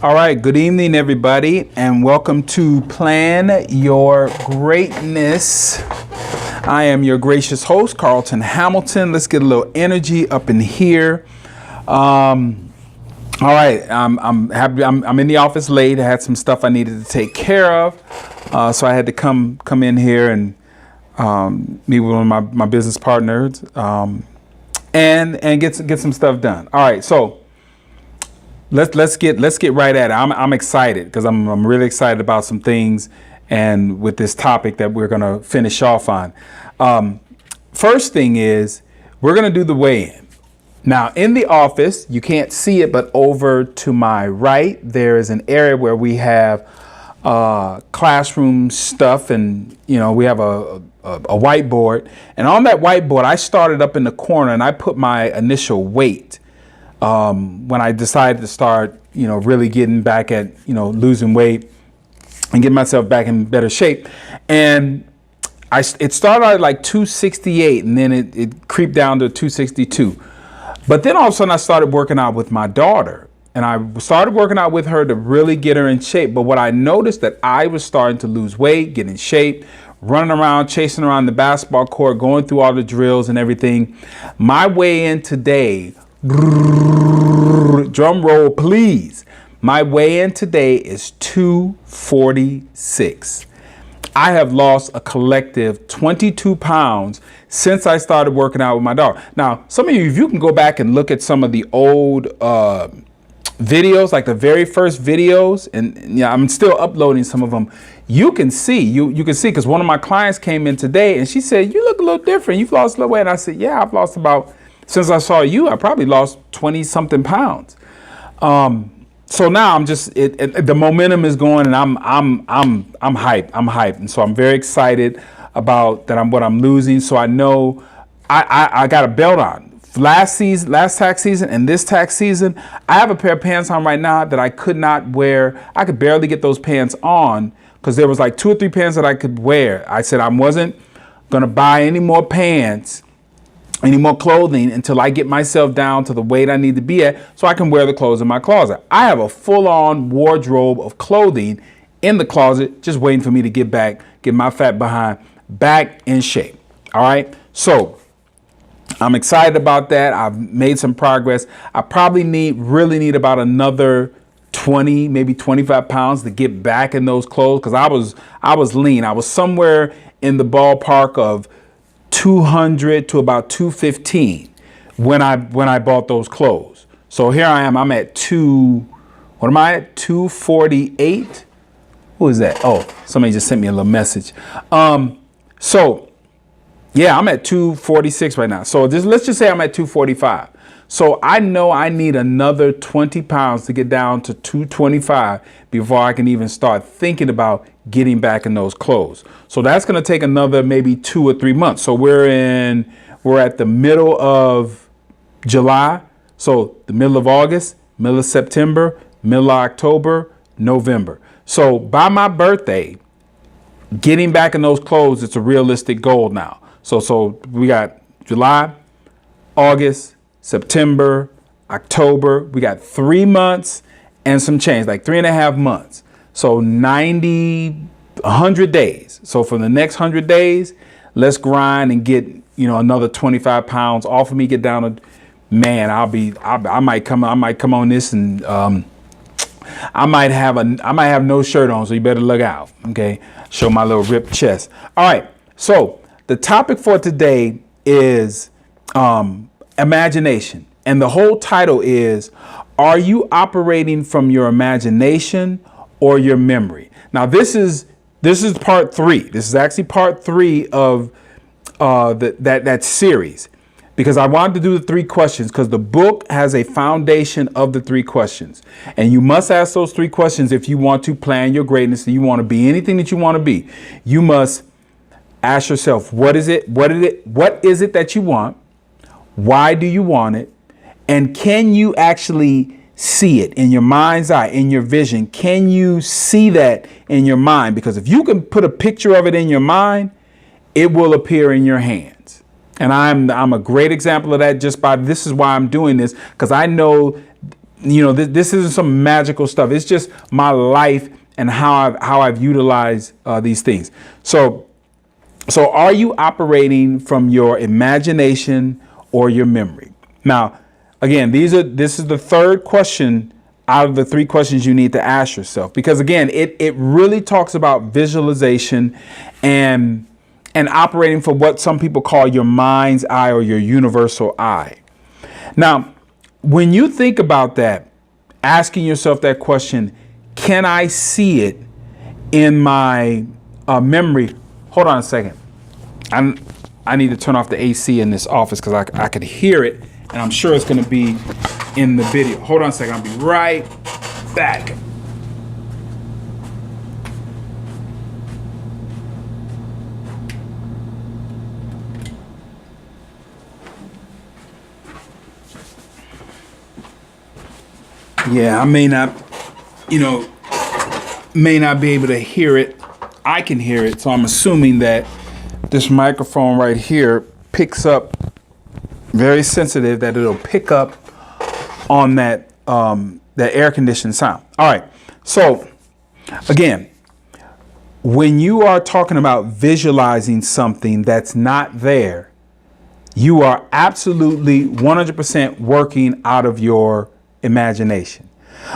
All right, good evening, everybody, and welcome to Plan Your Greatness. I am your gracious host, Carlton Hamilton. Let's get a little energy up in here. All right, I'm happy. I'm in the office late. I had some stuff I needed to take care of, so I had to come in here and meet with one of my business partners and get some stuff done. All right, so. Let's get right at it. I'm excited because I'm really excited about some things and with this topic that we're going to finish off on. First thing is we're going to do the weigh-in. Now in the office, you can't see it, but over to my right, there is an area where we have classroom stuff, and we have a whiteboard, and on that whiteboard, I started up in the corner and I put my initial weight. When I decided to start, really getting back at, losing weight and getting myself back in better shape. And it started out at like 268 and then it creeped down to 262. But then all of a sudden I started working out with my daughter, and I started working out with her to really get her in shape. But what I noticed that I was starting to lose weight, get in shape, running around, chasing around the basketball court, going through all the drills and everything. My weigh-in today, drum roll please, my weigh-in today is 246. I have lost a collective 22 pounds since I started working out with my daughter. Now, some of you, if you can go back and look at some of the old videos, like the very first videos, and I'm still uploading some of them, you can see, you can see, because one of my clients came in today and she said, "You look a little different. You've lost a little weight." And I said, "Yeah, I've lost about, since I saw you, I probably lost 20 something pounds." So now I'm just, the momentum is going, and I'm hyped. I'm hyped. And so I'm very excited about that. What I'm losing. So I know I got a belt on. Last tax season and this tax season, I have a pair of pants on right now that I could not wear. I could barely get those pants on because there was like 2 or 3 pants that I could wear. I said I wasn't going to buy any more pants, any more clothing, until I get myself down to the weight I need to be at so I can wear the clothes in my closet. I have a full-on wardrobe of clothing in the closet just waiting for me to get my fat behind back in shape. All right. So I'm excited about that. I've made some progress. I probably really need about another 20, maybe 25 pounds to get back in those clothes, because I was lean. I was somewhere in the ballpark of 200 to about 215 when I bought those clothes. So here I am. I'm at 248. Who is that? Oh, somebody just sent me a little message. So yeah, I'm at 246 right now. So let's just say I'm at 245. So I know I need another 20 pounds to get down to 225 before I can even start thinking about getting back in those clothes. So that's going to take another maybe 2 or 3 months. So we're at the middle of July. So the middle of August, middle of September, middle of October, November. So by my birthday, getting back in those clothes, it's a realistic goal now. So we got July, August, September, October. We got 3 months and some change, like 3.5 months. So 100 days. So for the next 100 days, let's grind and get, another 25 pounds off of me, get down to, man, I might come on this and, I might have no shirt on. So you better look out. Okay. Show my little ripped chest. All right. So the topic for today is, imagination. And the whole title is, are you operating from your imagination or your memory? Now, this is part 3. This is actually part 3 of that series, because I wanted to do the 3 questions, because the book has a foundation of the 3 questions. And you must ask those 3 questions if you want to plan your greatness, and you want to be anything that you want to be. You must ask yourself, what is it that you want? Why do you want it? And can you actually see it in your mind's eye, in your vision? Can you see that in your mind? Because if you can put a picture of it in your mind, it will appear in your hands. And I'm a great example of that. This is why I'm doing this, because I know this isn't some magical stuff. It's just my life and how I've utilized these things. So are you operating from your imagination or your memory? Now, again, this is the third question out of the three questions you need to ask yourself, because again, it really talks about visualization and operating for what some people call your mind's eye or your universal eye. Now, when you think about that, asking yourself that question, can I see it in my memory? Hold on a second. I need to turn off the AC in this office because I could hear it, and I'm sure it's going to be in the video. Hold on a second. I'll be right back. Yeah, I may not be able to hear it. I can hear it, so I'm assuming that this microphone right here picks up, very sensitive, that it'll pick up on that air conditioned sound. All right. So again, when you are talking about visualizing something that's not there, you are absolutely 100% working out of your imagination.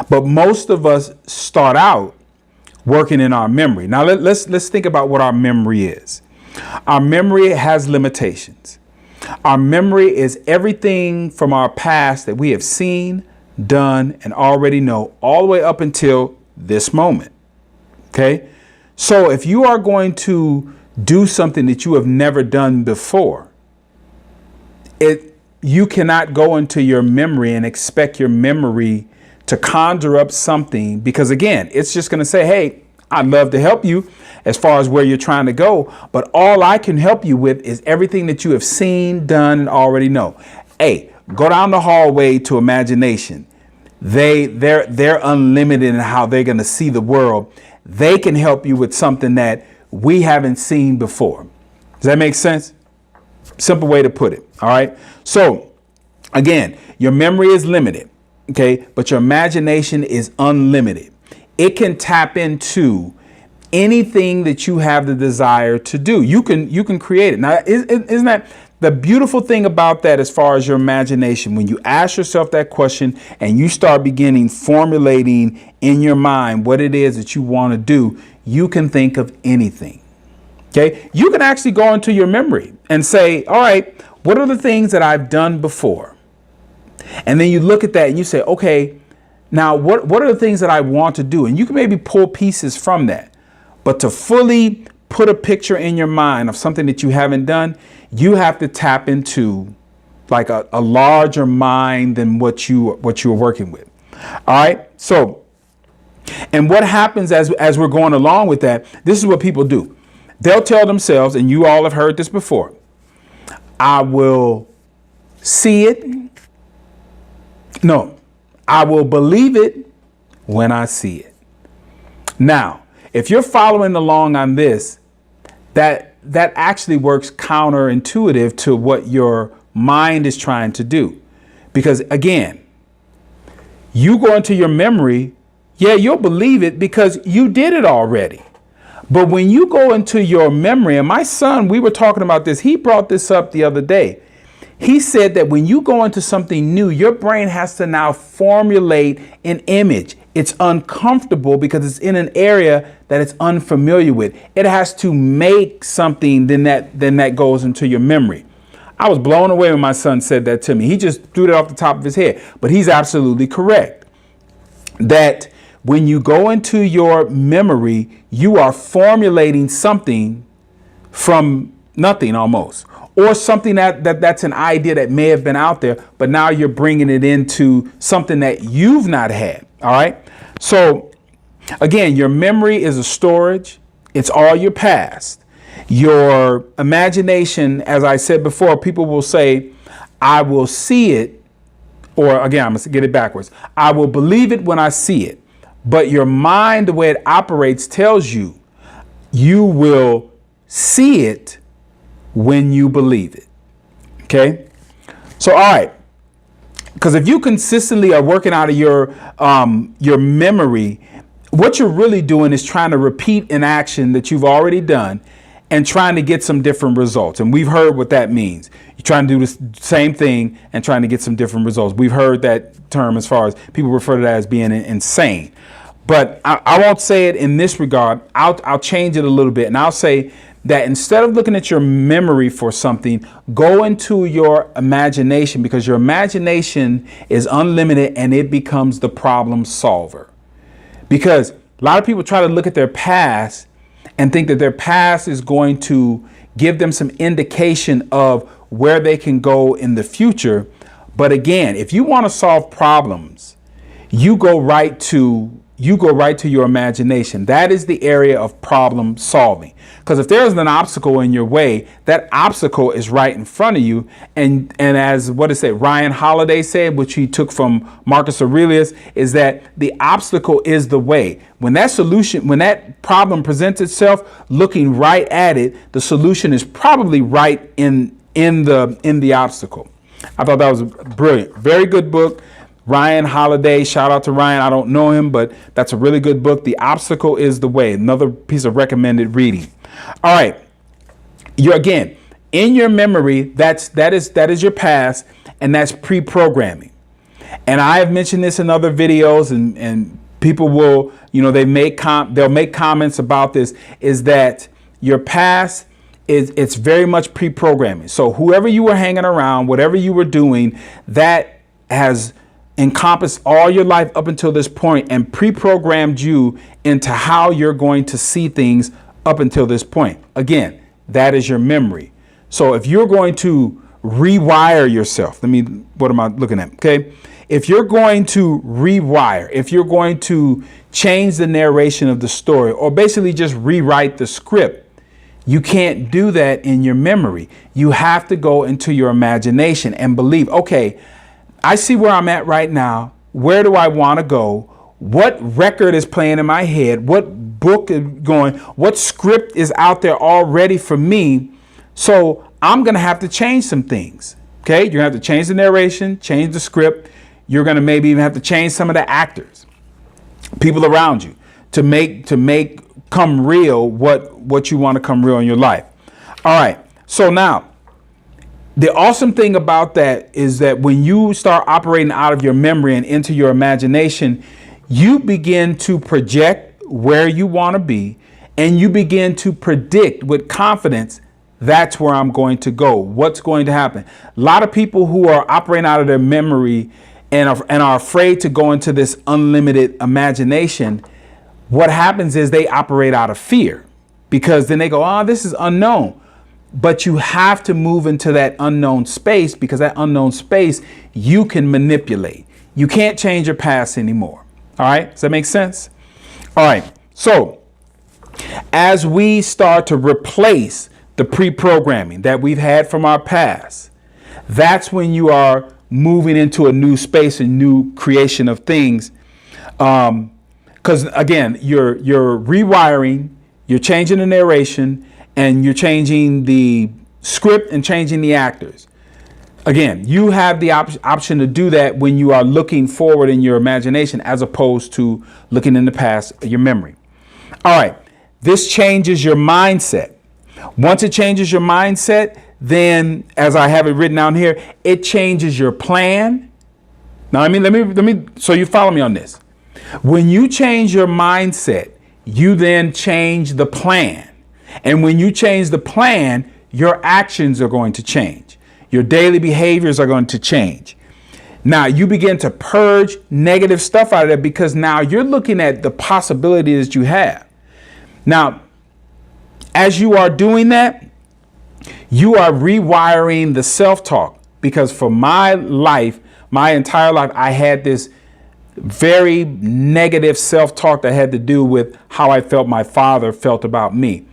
But most of us start out working in our memory. Now let's think about what our memory is. Our memory has limitations. Our memory is everything from our past that we have seen, done, and already know, all the way up until this moment. Okay? So if you are going to do something that you have never done before, you cannot go into your memory and expect your memory to conjure up something, because again, it's just going to say, hey, I'd love to help you as far as where you're trying to go, but all I can help you with is everything that you have seen, done, and already know. Hey, go down the hallway to imagination. They're unlimited in how they're going to see the world. They can help you with something that we haven't seen before. Does that make sense? Simple way to put it. All right. So again, your memory is limited. OK, but your imagination is unlimited. It can tap into anything that you have the desire to do. You can create it. Now, isn't that the beautiful thing about that as far as your imagination? When you ask yourself that question and you start formulating in your mind what it is that you want to do, you can think of anything. OK, you can actually go into your memory and say, all right, what are the things that I've done before? And then you look at that and you say, OK, now what are the things that I want to do? And you can maybe pull pieces from that. But to fully put a picture in your mind of something that you haven't done, you have to tap into like a larger mind than what you're working with. All right. So, and what happens as we're going along with that, this is what people do. They'll tell themselves, and you all have heard this before, I will see it. No, I will believe it when I see it. Now, if you're following along on this, that actually works counterintuitive to what your mind is trying to do. Because again, you go into your memory, yeah, you'll believe it because you did it already. But when you go into your memory, and my son, we were talking about this, he brought this up the other day. He said that when you go into something new, your brain has to now formulate an image. It's uncomfortable because it's in an area that it's unfamiliar with. It has to make something, then that goes into your memory. I was blown away when my son said that to me. He just threw it off the top of his head, but he's absolutely correct. That when you go into your memory, you are formulating something from nothing almost, or something that's an idea that may have been out there, but now you're bringing it into something that you've not had. All right. So again, your memory is a storage. It's all your past. Your imagination, as I said before, people will say, I will see it. Or again, I'm going to get it backwards. I will believe it when I see it. But your mind, the way it operates, tells you you will see it when you believe it. OK, so all right. Because if you consistently are working out of your memory, what you're really doing is trying to repeat an action that you've already done and trying to get some different results. And we've heard what that means. You're trying to do the same thing and trying to get some different results. We've heard that term as far as people refer to that as being insane. But I won't say it in this regard. I'll change it a little bit. And I'll say that instead of looking at your memory for something, go into your imagination, because your imagination is unlimited and it becomes the problem solver. Because a lot of people try to look at their past and think that their past is going to give them some indication of where they can go in the future. But again, if you want to solve problems, you go right to your imagination. That is the area of problem solving. Because if there's an obstacle in your way, that obstacle is right in front of you. And as Ryan Holiday said, which he took from Marcus Aurelius, is that the obstacle is the way. When that problem presents itself, looking right at it, the solution is probably right in the obstacle. I thought that was brilliant. Very good book. Ryan Holiday, shout out to Ryan. I don't know him, but that's a really good book. The Obstacle is the Way. Another piece of recommended reading. All right. Again, in your memory, that is your past, and that's pre-programming. And I have mentioned this in other videos, and people will, they'll make comments about this, is that your past it's very much pre-programming. So whoever you were hanging around, whatever you were doing, that has encompassed all your life up until this point and pre-programmed you into how you're going to see things up until this point. Again, that is your memory. So if you're going to rewire yourself, what am I looking at? Okay. If you're going to rewire, if you're going to change the narration of the story, or basically just rewrite the script, you can't do that in your memory. You have to go into your imagination and believe, okay, I see where I'm at right now. Where do I want to go? What record is playing in my head? What book is going? What script is out there already for me? So I'm going to have to change some things. Okay. You're going to have to change the narration, change the script. You're going to maybe even have to change some of the actors, people around you, to make come real what you want to come real in your life. All right. So now, the awesome thing about that is that when you start operating out of your memory and into your imagination, you begin to project where you want to be, and you begin to predict with confidence, that's where I'm going to go. What's going to happen? A lot of people who are operating out of their memory and are afraid to go into this unlimited imagination, what happens is they operate out of fear, because then they go, oh, this is unknown. But you have to move into that unknown space, because that unknown space you can manipulate. You can't change your past anymore. All right. Does that make sense? All right. So as we start to replace the pre-programming that we've had from our past, that's when you are moving into a new space, a new creation of things. Because again, you're rewiring, you're changing the narration, and you're changing the script and changing the actors. Again, you have the option to do that when you are looking forward in your imagination, as opposed to looking in the past, your memory. All right. This changes your mindset. Once it changes your mindset, then, as I have it written down here, it changes your plan. Now, let me, so you follow me on this. When you change your mindset, you then change the plan. And when you change the plan, your actions are going to change. Your daily behaviors are going to change. Now you begin to purge negative stuff out of that, because now you're looking at the possibilities that you have. Now, as you are doing that, you are rewiring the self-talk, because for my life, my entire life, I had this very negative self-talk that had to do with how I felt my father felt about me.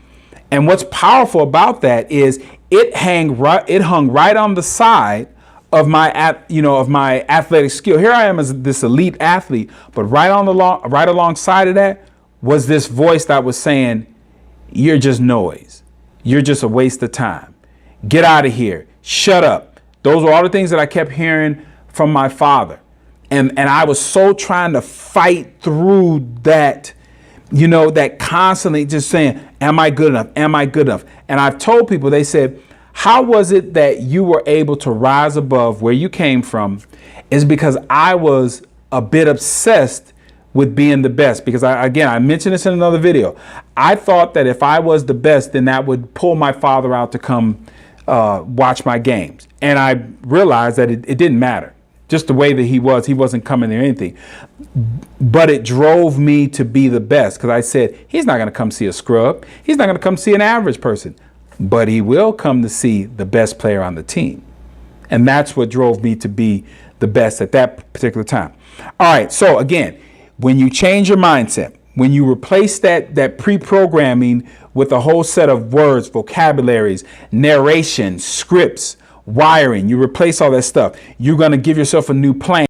And what's powerful about that is it hung right on the side of my athletic skill. Here I am as this elite athlete, but right alongside of that was this voice that was saying, you're just noise. You're just a waste of time. Get out of here. Shut up. Those were all the things that I kept hearing from my father. And I was so trying to fight through that, that constantly just saying, am I good enough? Am I good enough? And I've told people, they said, how was it that you were able to rise above where you came from? Is because I was a bit obsessed with being the best. Because I mentioned this in another video. I thought that if I was the best, then that would pull my father out to come watch my games. And I realized that it didn't matter. Just the way that he wasn't coming there or anything. But it drove me to be the best, because I said, he's not going to come see a scrub. He's not going to come see an average person. But he will come to see the best player on the team. And that's what drove me to be the best at that particular time. All right. So again, when you change your mindset, when you replace that pre-programming with a whole set of words, vocabularies, narration, scripts, wiring, you replace all that stuff, you're going to give yourself a new plan.